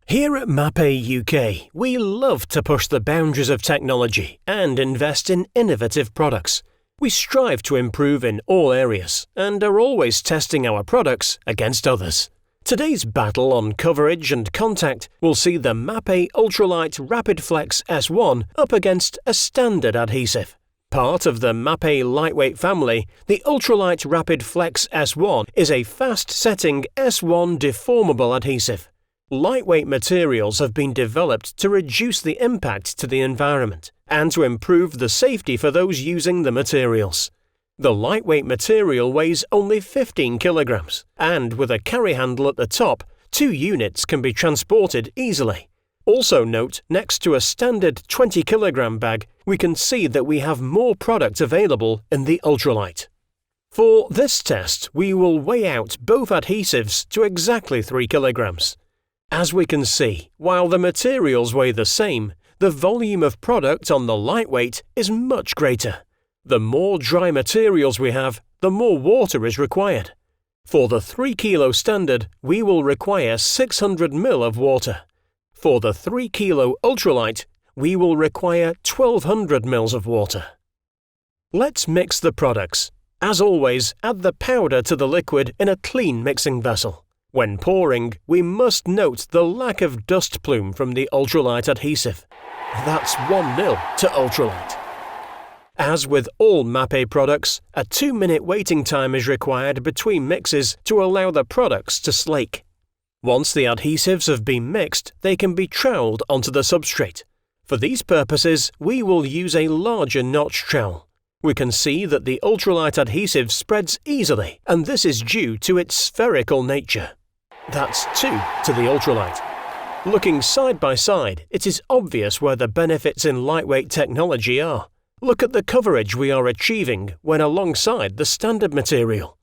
Here at Mapei UK, we love to push the boundaries of technology and invest in innovative products. We strive to improve in all areas and are always testing our products against others. Today's battle on coverage and contact will see the Mapei Ultralite Rapid Flex S1 up against a standard adhesive. Part of the Mapei lightweight family, the Ultralite Rapid Flex S1 is a fast-setting S1 deformable adhesive. Lightweight materials have been developed to reduce the impact to the environment and to improve the safety for those using the materials. The lightweight material weighs only 15 kilograms, and with a carry handle at the top, 2 units can be transported easily. Also note, next to a standard 20 kilogram bag, we can see that we have more product available in the Ultralite. For this test, we will weigh out both adhesives to exactly 3 kilograms. As we can see, while the materials weigh the same, the volume of product on the lightweight is much greater. The more dry materials we have, the more water is required. For the 3 kilo standard, we will require 600 ml of water. For the 3 kilo Ultralite, we will require 1200 ml of water. Let's mix the products. As always, add the powder to the liquid in a clean mixing vessel. When pouring, we must note the lack of dust plume from the Ultralite adhesive. That's 1-0 to Ultralite. As with all Mapei products, a 2-minute waiting time is required between mixes to allow the products to slake. Once the adhesives have been mixed, they can be troweled onto the substrate. For these purposes, we will use a larger notch trowel. We can see that the Ultralite adhesive spreads easily, and this is due to its spherical nature. That's 2 to the Ultralite. Looking side by side, it is obvious where the benefits in lightweight technology are. Look at the coverage we are achieving when alongside the standard material.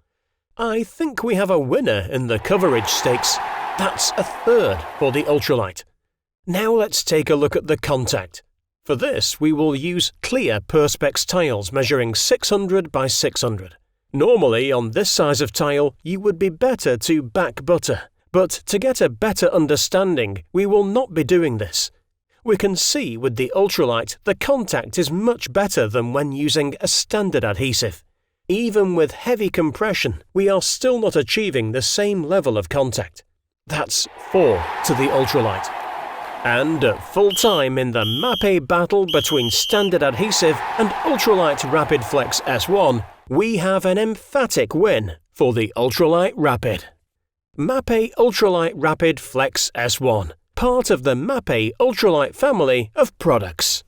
I think we have a winner in the coverage stakes. That's a 3rd for the Ultralite. Now let's take a look at the contact. For this, we will use clear perspex tiles measuring 600 by 600. Normally, on this size of tile, you would be better to back butter, but to get a better understanding, we will not be doing this. We can see with the Ultralite the contact is much better than when using a standard adhesive. Even with heavy compression, we are still not achieving the same level of contact. That's 4 to the Ultralite. And at full time in the Mapei battle between standard adhesive and Ultralite Rapid Flex S1, we have an emphatic win for the Ultralite Rapid. Mapei Ultralite Rapid Flex S1, part of the Mapei Ultralite family of products.